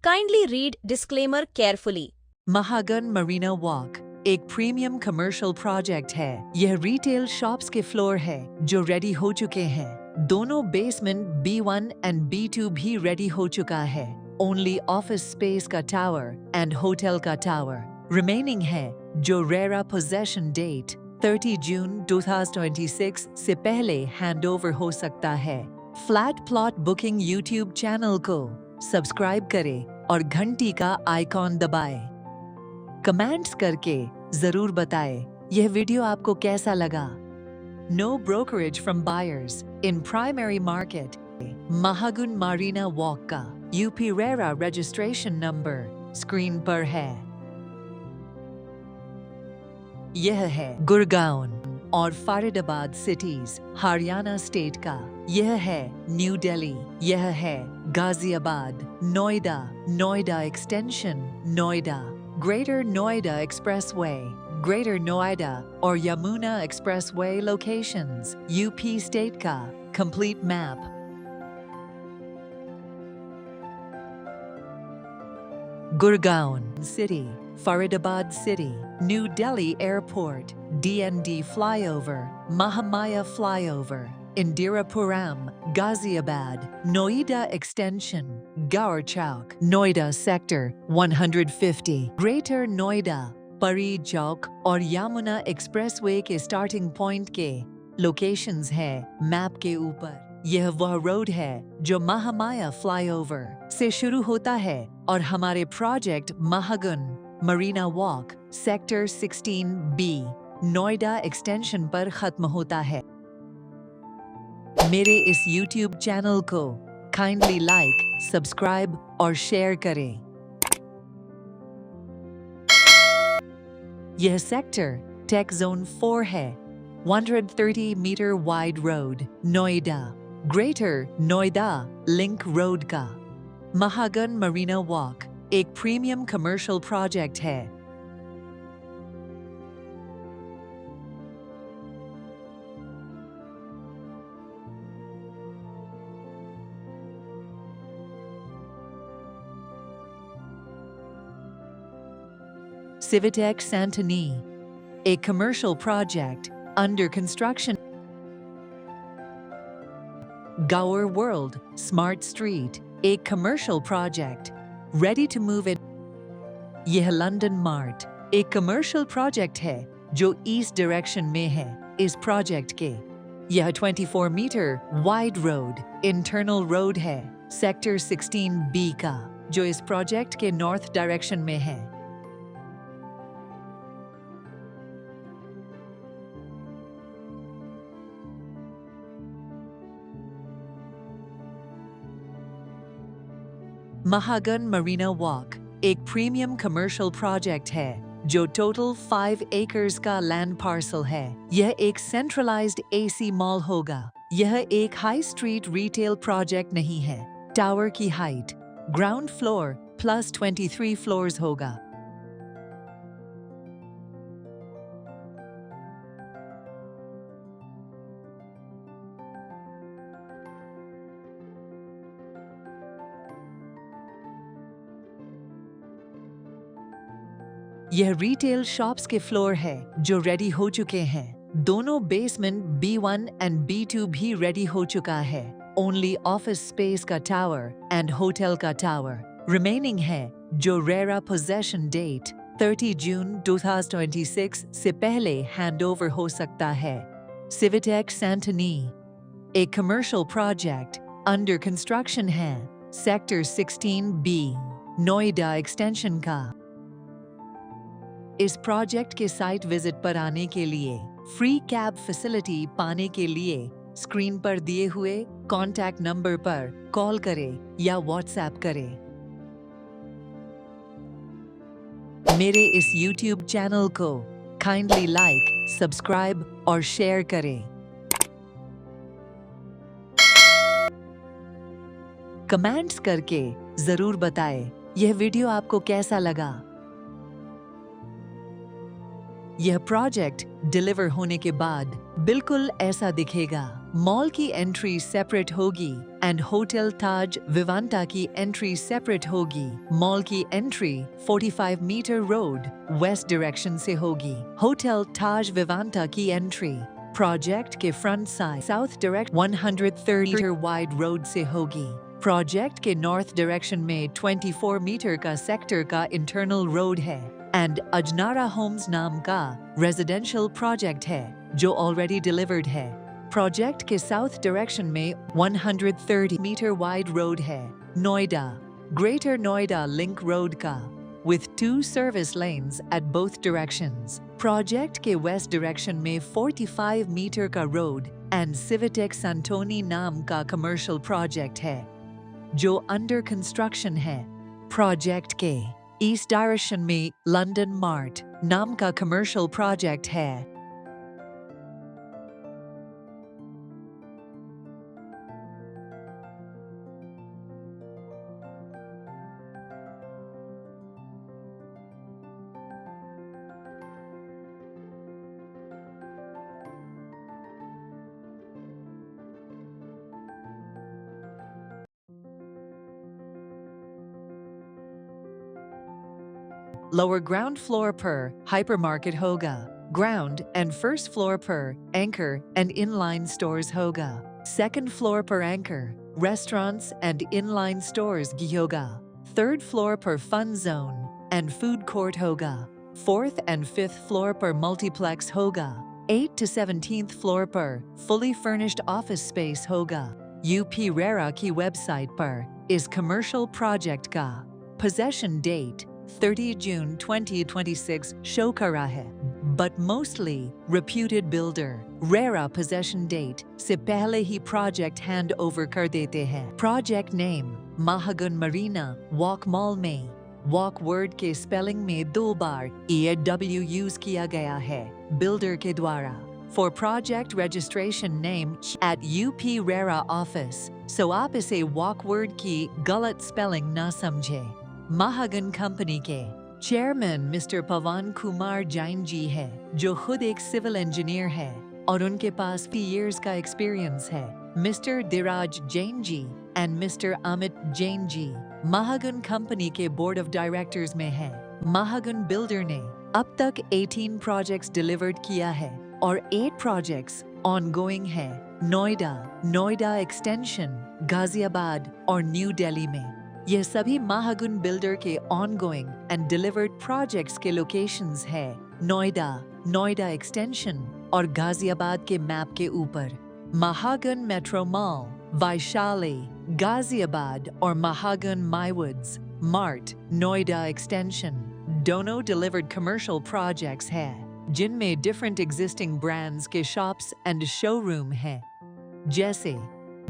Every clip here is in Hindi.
Kindly read disclaimer carefully. Mahagun Marina walk एक प्रीमियम कमर्शियल प्रोजेक्ट है। यह रिटेल शॉप्स के फ्लोर है जो रेडी हो चुके हैं। दोनों बेसमेंट B1 एंड B2 भी रेडी हो चुका है। ओनली ऑफिस स्पेस का टावर एंड होटल का टावर रिमेनिंग है, जो रेरा पोजेशन डेट 30 जून 2026 से पहले हैंडओवर हो सकता है। Flat plot booking YouTube channel को सब्सक्राइब करें और घंटी का आइकॉन दबाएं। कमेंट्स करके जरूर बताएं यह वीडियो आपको कैसा लगा। No brokerage from buyers in primary market. Mahagun Marina Walk का UP RERA registration number screen पर है। यह है गुड़गांव और फरीदाबाद सिटीज हरियाणा स्टेट का। यह है न्यू दिल्ली। यह है Ghaziabad, Noida, Noida extension, Noida, greater Noida expressway, Greater Noida और Yamuna expressway locations UP state का complete map. Gurgaon city, Faridabad city, New Delhi airport, DND flyover, Mahamaya flyover, Indirapuram, Ghaziabad, Noida extension, Gaur Chowk, Noida sector 150, Greater Noida, Pari Chowk और यमुना एक्सप्रेसवे के स्टार्टिंग पॉइंट के लोकेशंस है मैप के ऊपर। यह वह रोड है जो महामाया फ्लाईओवर से शुरू होता है और हमारे project Mahagun Marina walk sector 16B Noida extension पर खत्म होता है। मेरे इस YouTube चैनल को काइंडली लाइक, सब्सक्राइब और शेयर करें। यह सेक्टर टेक जोन 4 है। 130 metre wide road, Noida, greater Noida link road का। महागन मरीना वॉक एक प्रीमियम कमर्शियल प्रोजेक्ट है। Civitec Santini, a commercial project under construction. Gower World Smart Street, a commercial project ready to move in. यह लंदन मार्ट एक कमर्शियल प्रोजेक्ट है जो ईस्ट डायरेक्शन में है। इस प्रोजेक्ट के यह 24 metre wide road internal road है सेक्टर 16B का, जो इस प्रोजेक्ट के नॉर्थ डायरेक्शन में है। महागन मरीना वॉक एक प्रीमियम कमर्शियल प्रोजेक्ट है जो टोटल 5 एकर्स का लैंड पार्सल है। यह एक सेंट्रलाइज्ड AC मॉल होगा। यह एक हाई स्ट्रीट रिटेल प्रोजेक्ट नहीं है। टावर की height ground floor plus 23 floors होगा। यह रिटेल शॉप्स के फ्लोर है जो रेडी हो चुके हैं। दोनों बेसमेंट B1 एंड B2 भी रेडी हो चुका है। ओनली ऑफिस स्पेस का टावर एंड होटल का टावर रिमेनिंग है, जो रेरा पोजेशन डेट 30 जून 2026 से पहले हैंडओवर हो सकता है। Civitec Santini, a commercial project under construction है सेक्टर 16B नोएडा एक्सटेंशन का। इस प्रोजेक्ट के साइट विजिट पर आने के लिए फ्री कैब फैसिलिटी पाने के लिए स्क्रीन पर दिए हुए कॉन्टैक्ट नंबर पर कॉल करें या व्हाट्सएप करें। मेरे इस YouTube चैनल को काइंडली लाइक, सब्सक्राइब और शेयर करें। कमेंट्स करके जरूर बताएं यह वीडियो आपको कैसा लगा। यह प्रोजेक्ट डिलीवर होने के बाद बिल्कुल ऐसा दिखेगा। मॉल की एंट्री सेपरेट होगी एंड होटल ताज विवांटा की एंट्री सेपरेट होगी। मॉल की entry 45 metre road west direction से होगी। होटल ताज विवांटा की एंट्री प्रोजेक्ट के front side south direct 130 metre wide road से होगी। प्रोजेक्ट के नॉर्थ डायरेक्शन में 24 मीटर का सेक्टर का इंटरनल रोड है एंड अजनारा होम्स नाम का रेजिडेंशियल प्रोजेक्ट है जो ऑलरेडी डिलीवर्ड है। प्रोजेक्ट के साउथ डायरेक्शन में 130 मीटर वाइड रोड है Noida greater Noida link road का with 2 service lanes at both directions. Project के वेस्ट डायरेक्शन में 45 मीटर का रोड एंड सिविटेक संटोनी नाम का कमर्शियल प्रोजेक्ट है जो अंडर कंस्ट्रक्शन है। प्रोजेक्ट के ईस्ट डायरेक्शन में लंदन मार्ट नाम का कमर्शियल प्रोजेक्ट है। Lower ground floor per hypermarket hoga. Ground and first floor per anchor and inline stores hoga. Second floor per anchor, restaurants and inline stores gi hoga. Third floor per fun zone and food court hoga. Fourth and fifth floor per multiplex hoga. 8th to 17th floor per fully furnished office space hoga. UP RERA की website पर इस commercial project का possession date 30 June 2026 show करा है, but mostly reputed builder RERA possession date से पहले ही project hand over कर देते हैं। Project name Mahagun Marina walk mall में वॉक वर्ड के स्पेलिंग में 2 बार EW यूज किया गया है बिल्डर के द्वारा। For project registration name at UP RERA office, so आप इसे वॉक वर्ड की गलत स्पेलिंग ना समझे। महागन कंपनी के चेयरमैन मिस्टर पवन कुमार जैन जी है जो खुद एक सिविल इंजीनियर है और उनके पास 3 years का एक्सपीरियंस है। Mister Dhiraj Jain ji and mister Amit Jain ji Mahagun company के बोर्ड ऑफ डायरेक्टर्स में है। महागन बिल्डर ने अब तक 18 प्रोजेक्ट्स डिलीवर्ड किया है और 8 प्रोजेक्ट्स ऑनगोइंग है नोएडा एक्सटेंशन, गाजियाबाद और न्यू दिल्ली में। यह सभी महागुन बिल्डर के ऑनगोइंग एंड डिलीवर्ड प्रोजेक्ट्स के लोकेशंस है नोएडा एक्सटेंशन और गाजियाबाद के मैप के ऊपर। महागुन मेट्रो मॉल, वैशाली, गाजियाबाद और महागुन माईवुड्स मार्ट नोएडा एक्सटेंशन दोनों डिलीवर्ड कमर्शियल प्रोजेक्ट्स है जिनमें डिफरेंट एग्जिस्टिंग ब्रांड्स के शॉप्स एंड शोरूम हैं जैसे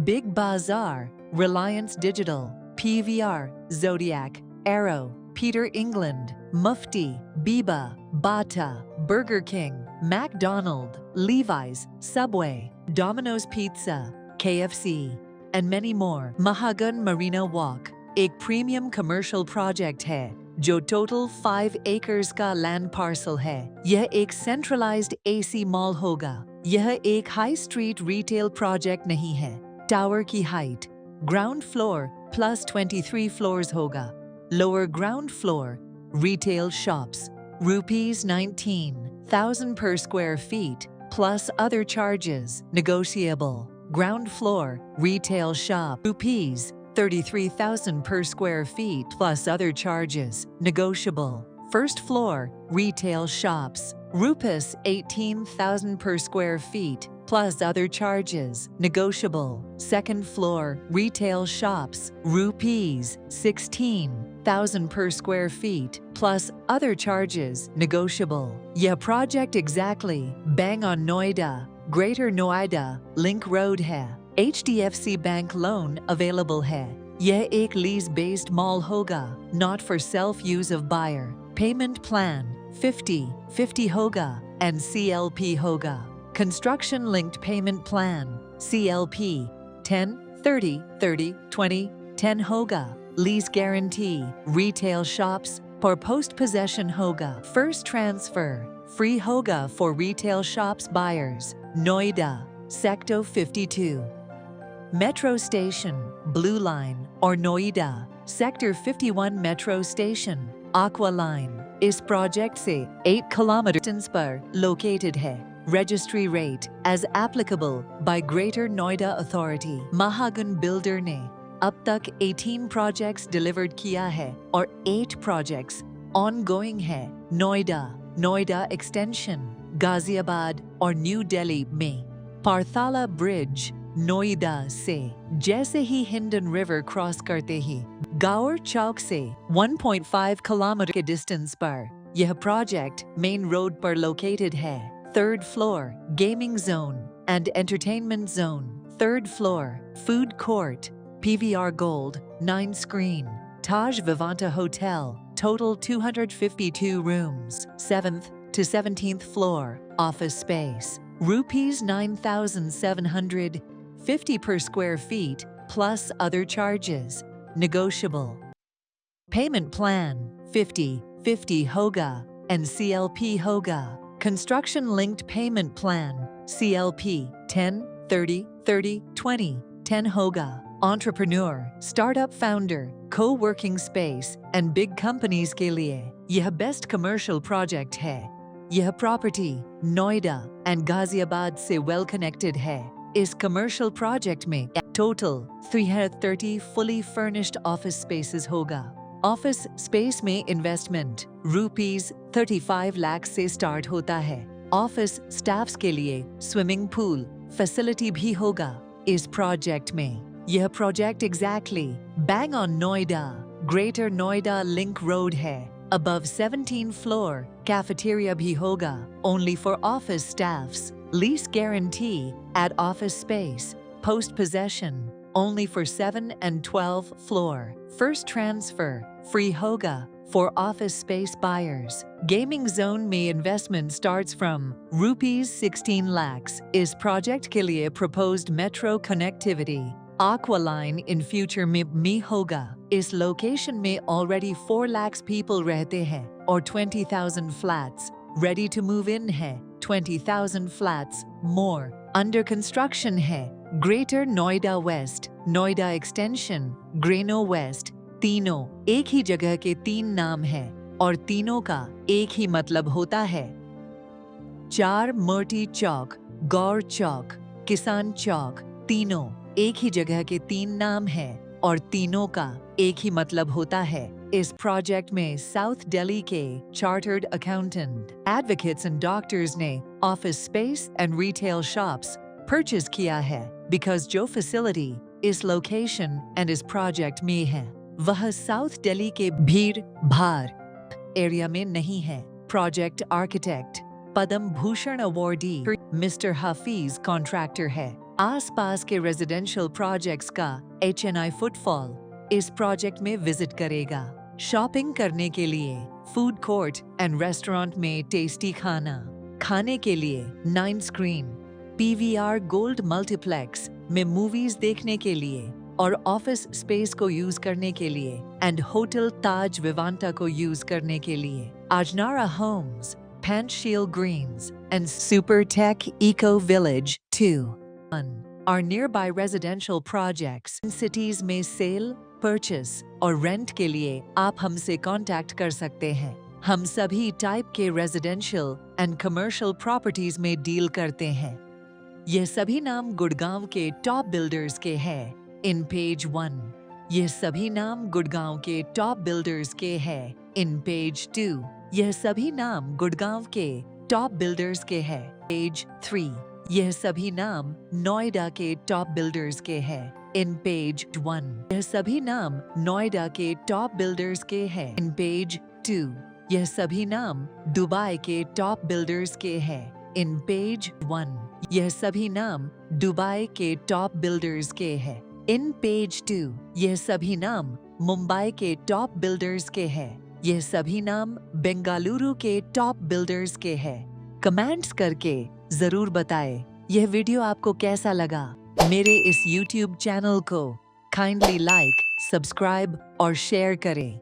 बिग बाजार, Reliance digital, PVR, Zodiac, Arrow, Peter England, Mufti, Biba, Bata, Burger King, McDonald, Levi's, Subway, Domino's Pizza, KFC, and many more. Mahagan Marina Walk एक प्रीमियम कमर्शियल प्रोजेक्ट है जो टोटल 5 acres का लैंड पार्सल है। यह एक सेंट्रलाइज्ड AC मॉल होगा। यह एक हाई स्ट्रीट रिटेल प्रोजेक्ट नहीं है। टावर की height ground floor plus 23 floors होगा। Lower ground floor, retail shops, rupees 19,000 per square feet, plus other charges, negotiable. Ground floor, retail shop, rupees 33,000 per square feet, plus other charges, negotiable. First floor, retail shops, rupees 18,000 per square feet, plus other charges, negotiable. Second floor, retail shops, rupees 16,000 per square feet, plus other charges, negotiable. यह project exactly bang on Noida, Greater Noida, Link Road है। HDFC Bank loan available है। यह एक lease-based mall होगा, not for self-use of buyer. Payment plan 50-50 होगा and CLP होगा। Construction linked payment plan CLP 10-30-30-20-10 होगा। Lease guarantee retail shops पर post possession होगा। First transfer free hoga for retail shops buyers. Noida, Sector 52. Metro Station, Blue Line और Noida sector 51 metro station Aqua Line इस प्रोजेक्ट से 8 किलोमीटर डिस्टेंस पर लोकेटेड है. Registry rate as applicable by Greater Noida Authority. Mahagun Builder ने अब तक 18 प्रोजेक्ट्स डिलीवर्ड किया है और 8 प्रोजेक्ट्स ऑनगोइंग है. नोएडा, नोएडा एक्सटेंशन, गाजियाबाद और न्यू दिल्ली में. पार्थाला ब्रिज नोएडा से जैसे ही हिंडन रिवर क्रॉस करते ही गावर चौक से 1.5 किलोमीटर के डिस्टेंस पर यह प्रोजेक्ट मेन रोड पर लोकेटेड है. 3rd floor gaming zone and entertainment zone. 3rd floor food court, PVR Gold 9 screen, Taj Vivanta Hotel, total 252 rooms. 7th to 17th floor office space. Rupees 9,750 per square feet plus other charges. Negotiable. Payment plan 50-50 hoga and CLP hoga. Construction linked payment plan CLP 10-30-30-20 10 hoga. Entrepreneur, startup founder, co-working space and big companies के लिए यह best commercial project है. यह प्रॉपर्टी नोएडा एंड गाजियाबाद से वेल कनेक्टेड है. इस कमर्शियल प्रोजेक्ट में total 330 fully furnished office spaces होगा. ऑफिस स्पेस में इन्वेस्टमेंट रुपीस 35 लाख से स्टार्ट होता है. ऑफिस स्टाफ्स के लिए स्विमिंग पूल फैसिलिटी भी होगा इस प्रोजेक्ट में. यह project exactly bang on Noida greater Noida link road है. Above 17 floor, cafeteria bhi hoga, only for office staffs. Lease guarantee at office space. Post possession, only for 7 and 12 floor. First transfer, free hoga, for office space buyers. Gaming zone mein investment starts from rupees 16 lakhs. Is project ke liye proposed metro connectivity. Aqua Line in future में होगा. इस लोकेशन में already 4 lakhs people रहते हैं और 20,000 flats ready to move in है. 20,000 flats more under construction है. Greater Noida West, Noida Extension, Greno West, तीनों एक ही जगह के 3 नाम हैं और तीनों का एक ही मतलब होता है. 4 मोटी चौक, गौर चौक, किसान चौक, तीनों एक ही जगह के 3 नाम हैं और तीनों का एक ही मतलब होता है. इस प्रोजेक्ट में साउथ दिल्ली के chartered accountant, advocates and doctors ने office space and retail shops purchase किया है बिकॉज जो फैसिलिटी इस लोकेशन एंड इस प्रोजेक्ट में है वह साउथ दिल्ली के भीड़ भाड़ एरिया में नहीं है. Project architect Padma Bhushan awardee mister Hafeez Contractor है. आसपास के रेजिडेंशियल प्रोजेक्ट्स का HNI फुटफॉल इस प्रोजेक्ट में विजिट करेगा. शॉपिंग करने के लिए फूड कोर्ट एंड रेस्टोरेंट में टेस्टी खाना खाने के लिए 9 स्क्रीन PVR गोल्ड मल्टीप्लेक्स में मूवीज देखने के लिए और ऑफिस स्पेस को यूज करने के लिए एंड होटल ताज विवांटा को यूज करने के लिए. Ajnara Homes, Panchsheel Greens and Supertech Eco Village 2 are nearby residential projects in cities में सेल, परचेस और रेंट के लिए आप हमसे कांटेक्ट कर सकते हैं. हम सभी टाइप के रेजिडेंशियल एंड कमर्शियल प्रॉपर्टीज में डील करते हैं. यह सभी नाम गुड़गांव के टॉप बिल्डर्स के हैं. इन पेज 1 यह सभी नाम गुड़गांव के टॉप बिल्डर्स के हैं. इन पेज 2 यह सभी नाम गुड़गांव के टॉप बिल्डर्स के हैं. पेज 3 यह सभी नाम नोएडा के टॉप बिल्डर्स के हैं. इन पेज 1 यह सभी नाम नोएडा के टॉप बिल्डर्स के हैं. इन पेज 2 यह सभी नाम दुबई के टॉप बिल्डर्स के हैं. इन पेज 1 यह सभी नाम दुबई के टॉप बिल्डर्स के हैं. इन पेज 2 यह सभी नाम मुंबई के टॉप बिल्डर्स के हैं. यह सभी नाम बेंगलुरु के टॉप बिल्डर्स के हैं. कमेंट्स करके जरूर बताएं यह वीडियो आपको कैसा लगा. मेरे इस YouTube चैनल को काइंडली लाइक, सब्सक्राइब और शेयर करें.